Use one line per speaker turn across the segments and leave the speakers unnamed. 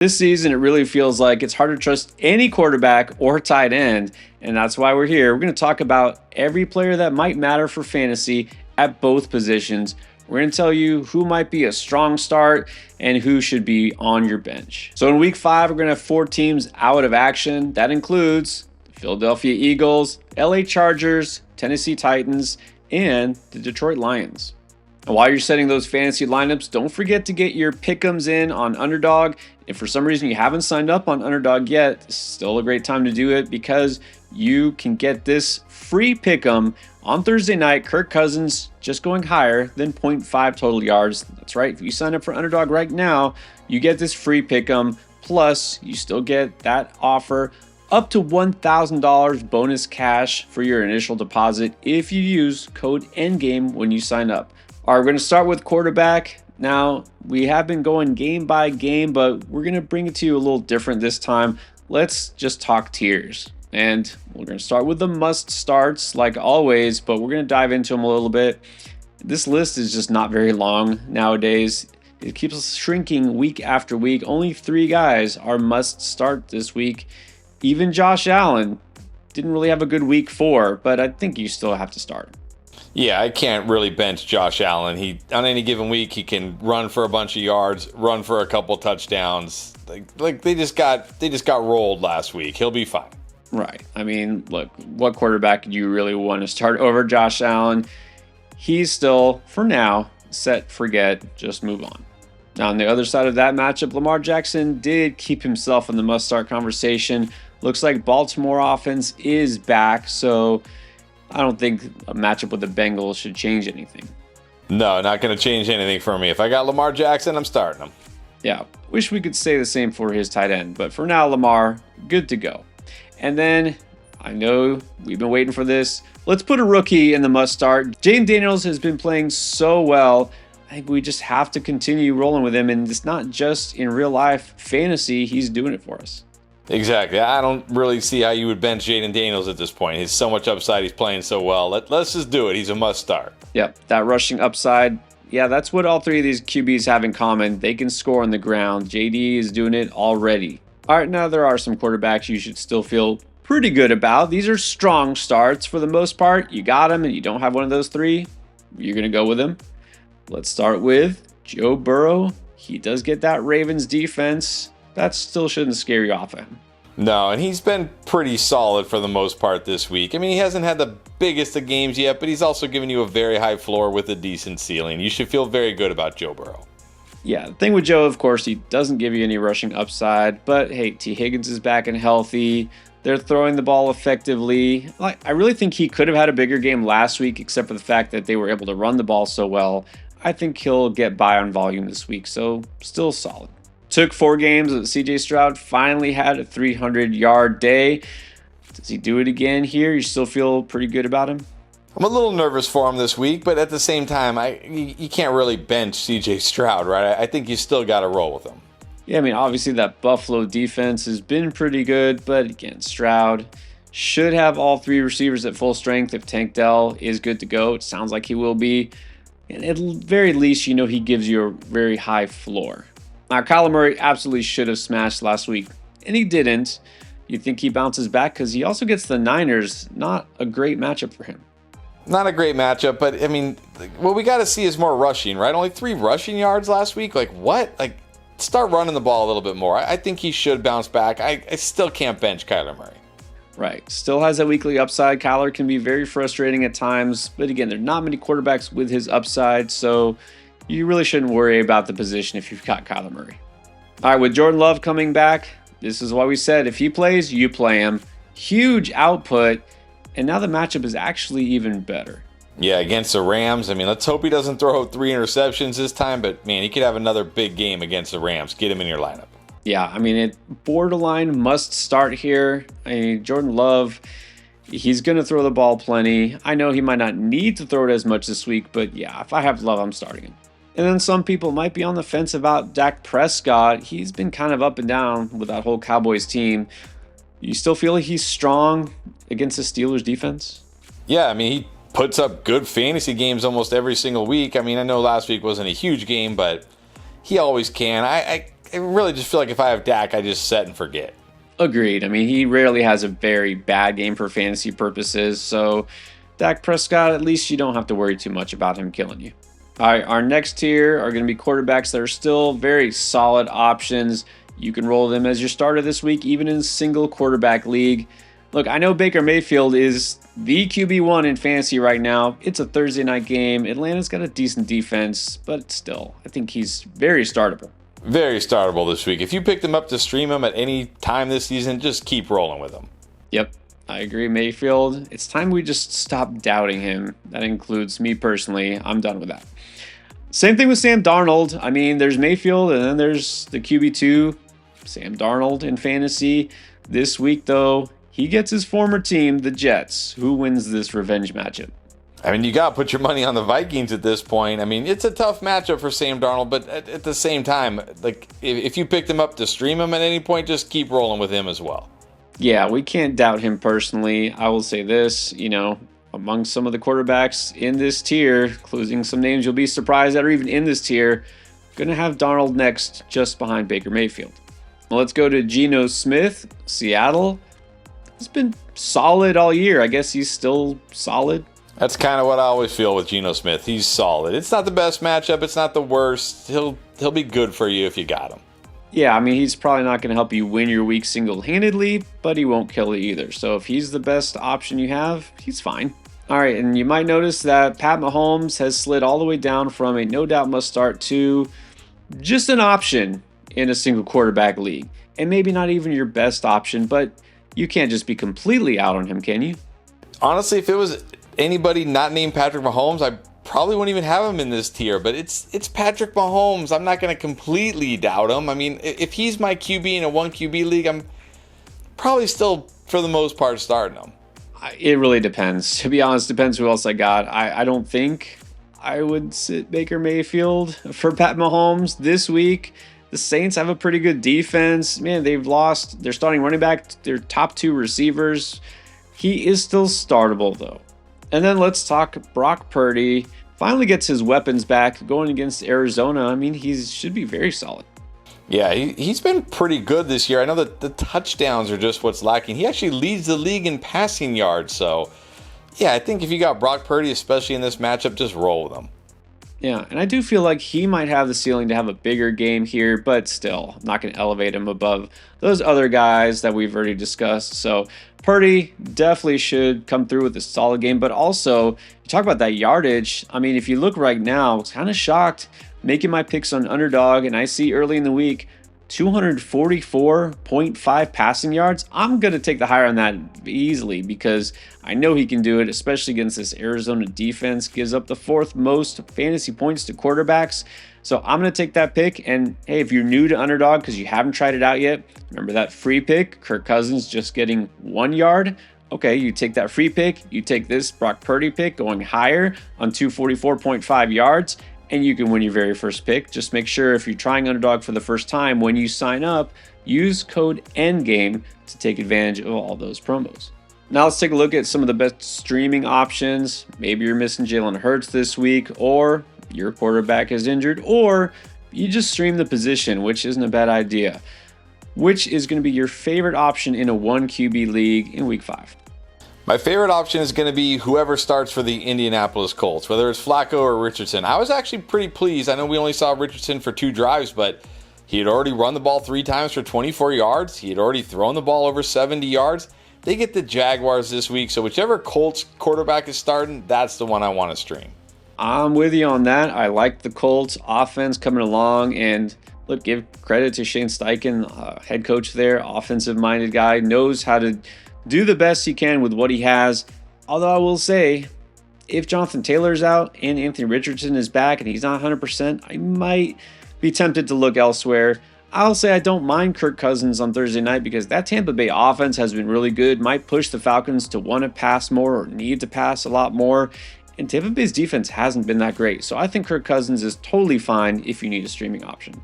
This season, it really feels like it's hard to trust any quarterback or tight end, and that's why we're here. We're going to talk about every player that might matter for fantasy at both positions. We're going to tell you who might be a strong start and who should be on your bench. So in week 5, we're going to have 4 teams out of action. That includes the Philadelphia Eagles, LA Chargers, Tennessee Titans, and the Detroit Lions. And while you're setting those fantasy lineups, don't forget to get your pick'ems in on Underdog. If for some reason you haven't signed up on Underdog yet, it's still a great time to do it because you can get this free pick'em on Thursday night. Kirk Cousins just going higher than 0.5 total yards. That's right. If you sign up for Underdog right now, you get this free pick'em. Plus, you still get that offer up to $1,000 bonus cash for your initial deposit if you use code ENDGAME when you sign up. All right, we're going to start with quarterback. Now, we have been going game by game, but we're going to bring it to you a little different this time. Let's just talk tiers. And we're going to start with the must starts like always, but we're going to dive into them a little bit. This list is just not very long nowadays. It keeps shrinking week after week. Only 3 guys are must start this week. Even Josh Allen didn't really have a good week 4, but I think you still have to start.
Yeah, I can't really bench Josh Allen. He on any given week he can run for a bunch of yards, run for a couple touchdowns. Like they just got rolled last week. He'll be fine.
Right. I mean, look, what quarterback do you really want to start over Josh Allen? He's still, for now, set, forget, just move on. Now, on the other side of that matchup, Lamar Jackson did keep himself in the must-start conversation. Looks like Baltimore offense is back, so I don't think a matchup with the Bengals should change anything.
No, not going to change anything for me. If I got Lamar Jackson, I'm starting him.
Yeah, wish we could say the same for his tight end, but for now, Lamar, good to go. And then, I know we've been waiting for this. Let's put a rookie in the must start. Jayden Daniels has been playing so well. I think we just have to continue rolling with him. And it's not just in real life fantasy. He's doing it for us.
Exactly. I don't really see how you would bench Jayden Daniels at this point. He's so much upside. He's playing so well. Let's just do it. He's a must start.
Yep. That rushing upside. Yeah, that's what all 3 of these QBs have in common. They can score on the ground. JD is doing it already. All right, now there are some quarterbacks you should still feel pretty good about. These are strong starts for the most part. You got them and you don't have one of those 3, you're going to go with them. Let's start with Joe Burrow. He does get that Ravens defense. That still shouldn't scare you off of him.
No, and he's been pretty solid for the most part this week. I mean, he hasn't had the biggest of games yet, but he's also given you a very high floor with a decent ceiling. You should feel very good about Joe Burrow.
Yeah, the thing with Joe, of course, he doesn't give you any rushing upside, but hey, T. Higgins is back and healthy. They're throwing the ball effectively. I really think he could have had a bigger game last week, except for the fact that they were able to run the ball so well. I think he'll get by on volume this week, so still solid. Took 4 games, CJ Stroud finally had a 300-yard day. Does he do it again here? You still feel pretty good about him?
I'm a little nervous for him this week, but at the same time, you can't really bench CJ Stroud, right? I think you still got to roll with him.
Yeah, I mean, obviously that Buffalo defense has been pretty good, but again, Stroud should have all 3 receivers at full strength if Tank Dell is good to go. It sounds like he will be. And at the very least, you know he gives you a very high floor. Now, Kyler Murray absolutely should have smashed last week, and he didn't. You think he bounces back because he also gets the Niners. Not a great matchup for him.
Not a great matchup, but I mean, what we got to see is more rushing, right? Only 3 rushing yards last week. Like, what? Like, start running the ball a little bit more. I think he should bounce back. I still can't bench Kyler Murray.
Right. Still has that weekly upside. Kyler can be very frustrating at times, but again, there are not many quarterbacks with his upside, so you really shouldn't worry about the position if you've got Kyler Murray. All right, with Jordan Love coming back, this is why we said if he plays, you play him. Huge output, and now the matchup is actually even better.
Yeah, against the Rams. I mean, let's hope he doesn't throw 3 interceptions this time, but man, he could have another big game against the Rams. Get him in your lineup.
Yeah, I mean, it borderline must start here. I mean, Jordan Love, he's going to throw the ball plenty. I know he might not need to throw it as much this week, but yeah, if I have Love, I'm starting him. And then some people might be on the fence about Dak Prescott. He's been kind of up and down with that whole Cowboys team. You still feel like he's strong against the Steelers defense?
Yeah, I mean, he puts up good fantasy games almost every single week. I mean, I know last week wasn't a huge game, but he always can. I really just feel like if I have Dak, I just set and forget.
Agreed. I mean, he rarely has a very bad game for fantasy purposes, so Dak Prescott, at least you don't have to worry too much about him killing you. All right, our next tier are going to be quarterbacks that are still very solid options. You can roll them as your starter this week, even in a single quarterback league. Look, I know Baker Mayfield is the QB1 in fantasy right now. It's a Thursday night game. Atlanta's got a decent defense, but still, I think he's very startable.
Very startable this week. If you picked him up to stream him at any time this season, just keep rolling with him.
Yep, I agree, Mayfield. It's time we just stop doubting him. That includes me personally. I'm done with that. Same thing with Sam Darnold. I mean, there's Mayfield, and then there's the QB2, Sam Darnold in fantasy. This week, though, he gets his former team, the Jets. Who wins this revenge matchup?
I mean, you got to put your money on the Vikings at this point. I mean, it's a tough matchup for Sam Darnold, but at the same time, like if you picked him up to stream him at any point, just keep rolling with him as well.
Yeah, we can't doubt him personally. I will say this, among some of the quarterbacks in this tier, including some names you'll be surprised that are even in this tier, going to have Darnold next just behind Baker Mayfield. Well, let's go to Geno Smith, Seattle. He's been solid all year. I guess he's still solid.
That's kind of what I always feel with Geno Smith. He's solid. It's not the best matchup. It's not the worst. He'll be good for you if you got him.
Yeah, I mean, he's probably not going to help you win your week single-handedly, but he won't kill it either. So if he's the best option you have, he's fine. All right, and you might notice that Pat Mahomes has slid all the way down from a no-doubt must-start to just an option in a single quarterback league. And maybe not even your best option, but you can't just be completely out on him, can you?
Honestly, if it was anybody not named Patrick Mahomes, I probably wouldn't even have him in this tier, but it's Patrick Mahomes. I'm not going to completely doubt him. I mean, if he's my QB in a 1 QB league, I'm probably still, for the most part, starting him.
It really depends. To be honest, depends who else I got. I don't think I would sit Baker Mayfield for Pat Mahomes this week. The Saints have a pretty good defense. Man, they've lost their starting running back, their top 2 receivers. He is still startable, though. And then let's talk Brock Purdy. Finally gets his weapons back going against Arizona. I mean, he should be very solid.
Yeah, he's been pretty good this year. I know that the touchdowns are just what's lacking. He actually leads the league in passing yards. So, yeah, I think if you got Brock Purdy, especially in this matchup, just roll with him.
Yeah, and I do feel like he might have the ceiling to have a bigger game here, but still, I'm not going to elevate him above those other guys that we've already discussed. So Purdy definitely should come through with a solid game, but also, you talk about that yardage. I mean, if you look right now, I was kind of shocked making my picks on underdog, and I see early in the week 244.5 passing yards. I'm going to take the higher on that easily because I know he can do it, especially against this Arizona defense. Gives up the 4th most fantasy points to quarterbacks. So I'm going to take that pick. And hey, if you're new to underdog because you haven't tried it out yet, remember that free pick, Kirk Cousins just getting 1 yard. Okay, you take that free pick, you take this Brock Purdy pick going higher on 244.5 yards, and you can win your very first pick. Just make sure if you're trying underdog for the first time, when you sign up, use code ENDGAME to take advantage of all those promos. Now let's take a look at some of the best streaming options. Maybe you're missing Jalen Hurts this week, or your quarterback is injured, or you just stream the position, which isn't a bad idea. Which is going to be your favorite option in a 1 QB league in week 5?
My favorite option is going to be whoever starts for the Indianapolis Colts, whether it's Flacco or Richardson. I was actually pretty pleased. I know we only saw Richardson for 2 drives, but he had already run the ball 3 times for 24 yards. He had already thrown the ball over 70 yards. They get the Jaguars this week, so whichever Colts quarterback is starting, that's the one I want to stream.
I'm with you on that. I like the Colts offense coming along, and look, give credit to Shane Steichen, head coach there, offensive-minded guy, knows how to do the best he can with what he has. Although I will say, if Jonathan Taylor's out and Anthony Richardson is back and he's not 100%, I might be tempted to look elsewhere. I'll say I don't mind Kirk Cousins on Thursday night because that Tampa Bay offense has been really good, might push the Falcons to want to pass more or need to pass a lot more. And Tampa Bay's defense hasn't been that great. So I think Kirk Cousins is totally fine if you need a streaming option.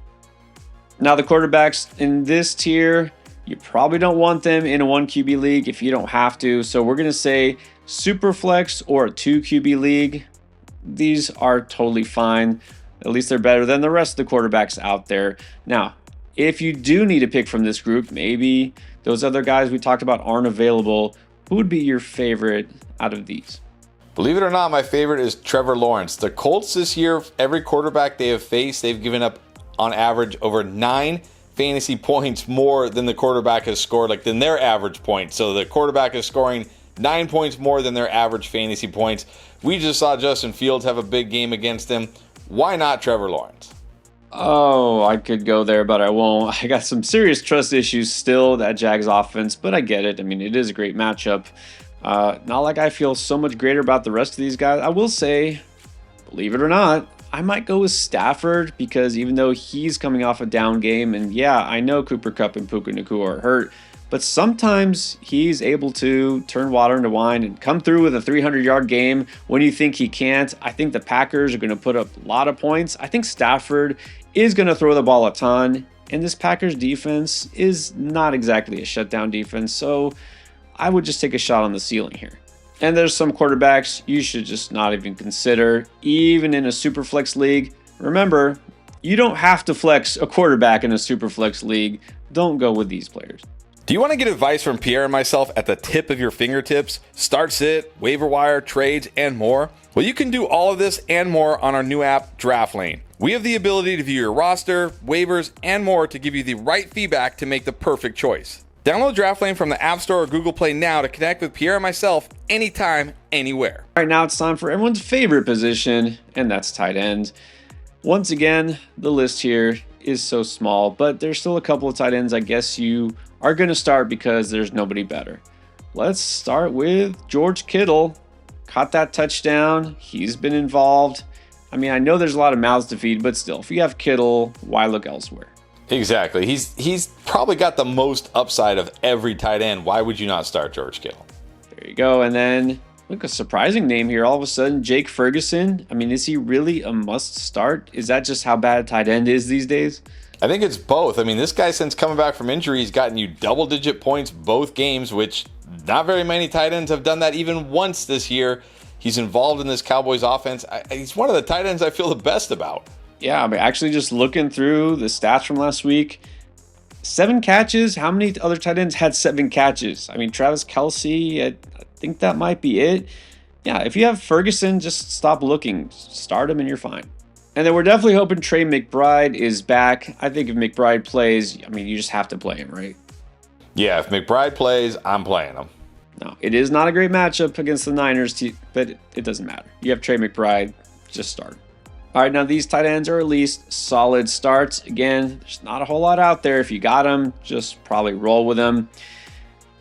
Now the quarterbacks in this tier, you probably don't want them in a 1 QB league if you don't have to. So we're going to say Superflex or a 2 QB league. These are totally fine. At least they're better than the rest of the quarterbacks out there. Now, If you do need a pick from this group, maybe those other guys we talked about aren't available, who would be your favorite out of these?
Believe it or not, my favorite is Trevor Lawrence. The Colts this year, every quarterback they have faced, they've given up on average over 9 fantasy points more than the quarterback has scored, like than their average points. So the quarterback is scoring 9 points more than their average fantasy points. We just saw Justin Fields have a big game against him. Why not Trevor Lawrence?
Oh, I could go there, but I won't. I got some serious trust issues still, that Jags offense, but I get it. I mean, it is a great matchup. Not like I feel so much greater about the rest of these guys. I will say, believe it or not, I might go with Stafford because even though he's coming off a down game, and yeah, I know Cooper Kupp and Puka Nacua are hurt, but sometimes he's able to turn water into wine and come through with a 300-yard game when you think he can't. I think the Packers are going to put up a lot of points. I think Stafford is going to throw the ball a ton, and this Packers defense is not exactly a shutdown defense, so I would just take a shot on the ceiling here. And there's some quarterbacks you should just not even consider, even in a Superflex league. Remember, you don't have to flex a quarterback in a Superflex league. Don't go with these players.
Do you want to get advice from Pierre and myself at the tip of your fingertips? Start sit, waiver wire, trades, and more? Well, you can do all of this and more on our new app, Draft Lane. We have the ability to view your roster, waivers, and more to give you the right feedback to make the perfect choice. Download Draft Lane from the App Store or Google Play now to connect with Pierre and myself anytime, anywhere.
All right, now it's time for everyone's favorite position, and that's tight end. Once again, the list here is so small, but there's still a couple of tight ends I guess you are going to start because there's nobody better. Let's start with George Kittle. Caught that touchdown. He's been involved. I mean, I know there's a lot of mouths to feed, but still, if you have Kittle, why look elsewhere?
Exactly. He's probably got the most upside of every tight end. Why would you not start George Kittle?
There you go. And then, look, a surprising name here. All of a sudden, Jake Ferguson. I mean, is he really a must start? Is that just how bad tight end is these days?
I think it's both. I mean, this guy, since coming back from injury, he's gotten you double-digit points both games, which not very many tight ends have done that even once this year. He's involved in this Cowboys offense. He's one of the tight ends I feel the best about.
Yeah, I mean, actually just looking through the stats from last week, 7 catches. How many other tight ends had 7 catches? I mean, Travis Kelce, I think that might be it. Yeah, if you have Ferguson, just stop looking. Start him and you're fine. And then we're definitely hoping Trey McBride is back. I think if McBride plays, I mean, you just have to play him, right?
Yeah, if McBride plays, I'm playing him.
No, it is not a great matchup against the Niners, but it doesn't matter. You have Trey McBride, just start. All right, now these tight ends are at least solid starts. Again, there's not a whole lot out there. If you got them, just probably roll with them.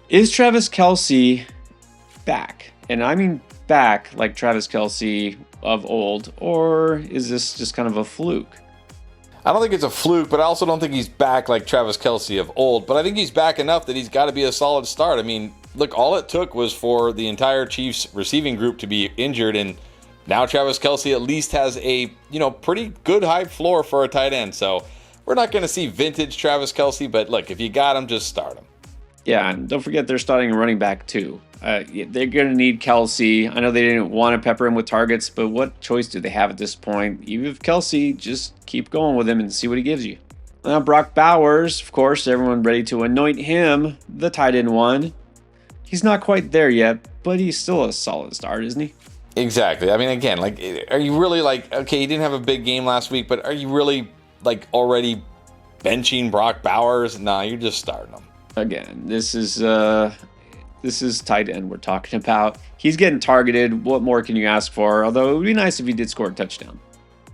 Is Travis Kelce back? And I mean back like Travis Kelce of old, or is this just kind of a fluke?
I don't think it's a fluke, but I also don't think he's back like Travis Kelce of old. But I think he's back enough that he's got to be a solid start. I mean, look, all it took was for the entire Chiefs receiving group to be injured, and now Travis Kelce at least has a, pretty good high floor for a tight end. So we're not going to see vintage Travis Kelce, but look, if you got him, just start him.
Yeah, and don't forget they're starting a running back too. They're going to need Kelce. I know they didn't want to pepper him with targets, but what choice do they have at this point? Even if Kelce, just keep going with him and see what he gives you. Now Brock Bowers, of course, everyone ready to anoint him the tight end one. He's not quite there yet, but he's still a solid start, isn't he?
Exactly. I mean, again, are you really okay, he didn't have a big game last week, but are you really already benching Brock Bowers? Nah, you're just starting him.
Again, this is tight end we're talking about. He's getting targeted. What more can you ask for? Although it would be nice if he did score a touchdown.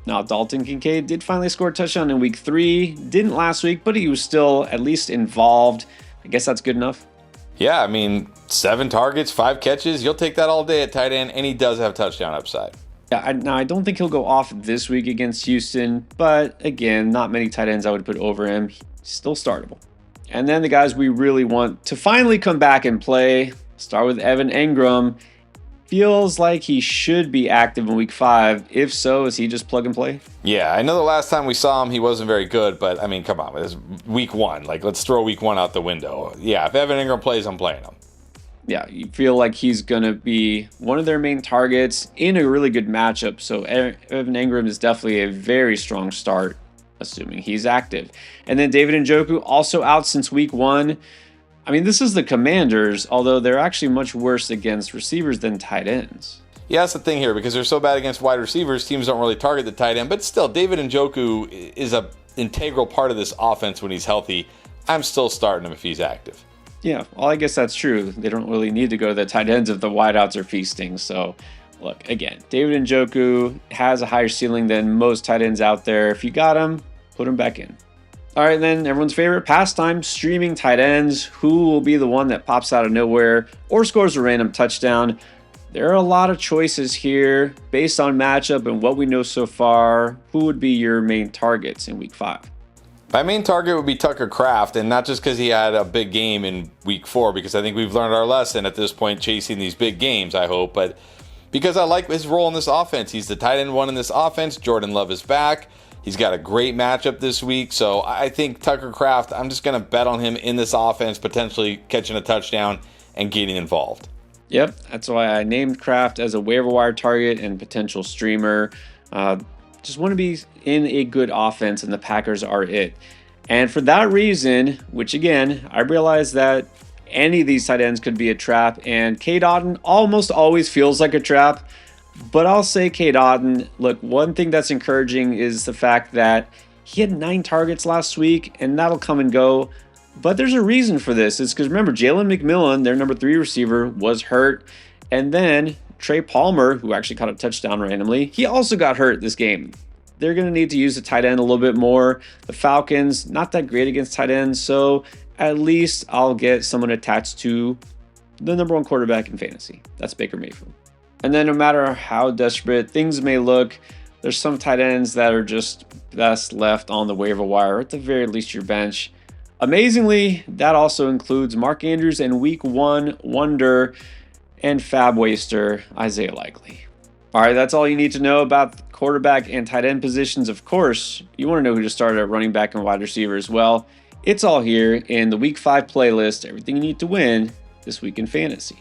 Now, Dalton Kincaid did finally score a touchdown in week 3. Didn't last week, but he was still at least involved. I guess that's good enough.
Yeah, I mean, 7 targets, 5 catches. You'll take that all day at tight end, and he does have touchdown upside.
Yeah, now I don't think he'll go off this week against Houston, but again, not many tight ends I would put over him. He's still startable. And then the guys we really want to finally come back and play. Start with Evan Engram. Feels like he should be active in week 5. If so, is he just plug and play?
Yeah, I know the last time we saw him, he wasn't very good, but I mean, come on, it's week 1. Let's throw week 1 out the window. Yeah, if Evan Engram plays, I'm playing him.
Yeah, you feel like he's going to be one of their main targets in a really good matchup. So Evan Engram is definitely a very strong start assuming he's active. And then David Njoku also out since week 1. I mean, this is the Commanders, although they're actually much worse against receivers than tight ends.
Yeah, that's the thing here, because they're so bad against wide receivers, teams don't really target the tight end. But still, David Njoku is an integral part of this offense when he's healthy. I'm still starting him if he's active.
Yeah, well, I guess that's true. They don't really need to go to the tight ends if the wideouts are feasting. So, look, again, David Njoku has a higher ceiling than most tight ends out there. If you got him, put him back in. All right, then, everyone's favorite pastime, streaming tight ends. Who will be the one that pops out of nowhere or scores a random touchdown? There are a lot of choices here based on matchup and what we know so far. Who would be your main targets in week 5?
My main target would be Tucker Kraft, and not just because he had a big game in week 4, because I think we've learned our lesson at this point chasing these big games, I hope, but because I like his role in this offense. He's the tight end one in this offense. Jordan Love is back. He's got a great matchup this week, so I think Tucker Kraft, I'm just going to bet on him in this offense, potentially catching a touchdown and getting involved.
Yep, that's why I named Kraft as a waiver wire target and potential streamer. Just want to be in a good offense, and the Packers are it. And for that reason, which again, I realize that any of these tight ends could be a trap, and Cade Otton almost always feels like a trap. But I'll say Cade Otton, look, one thing that's encouraging is the fact that he had 9 targets last week, and that'll come and go. But there's a reason for this. It's because remember, Jalen McMillan, their number 3 receiver, was hurt. And then Trey Palmer, who actually caught a touchdown randomly, he also got hurt this game. They're going to need to use the tight end a little bit more. The Falcons, not that great against tight ends, so at least I'll get someone attached to the number 1 quarterback in fantasy. That's Baker Mayfield. And then no matter how desperate things may look, there's some tight ends that are just best left on the waiver wire, or at the very least your bench. Amazingly, that also includes Mark Andrews and week 1 wonder and fab waster Isaiah Likely. All right, that's all you need to know about the quarterback and tight end positions. Of course, you want to know who to start at running back and wide receiver as well. It's all here in the week 5 playlist, everything you need to win this week in fantasy.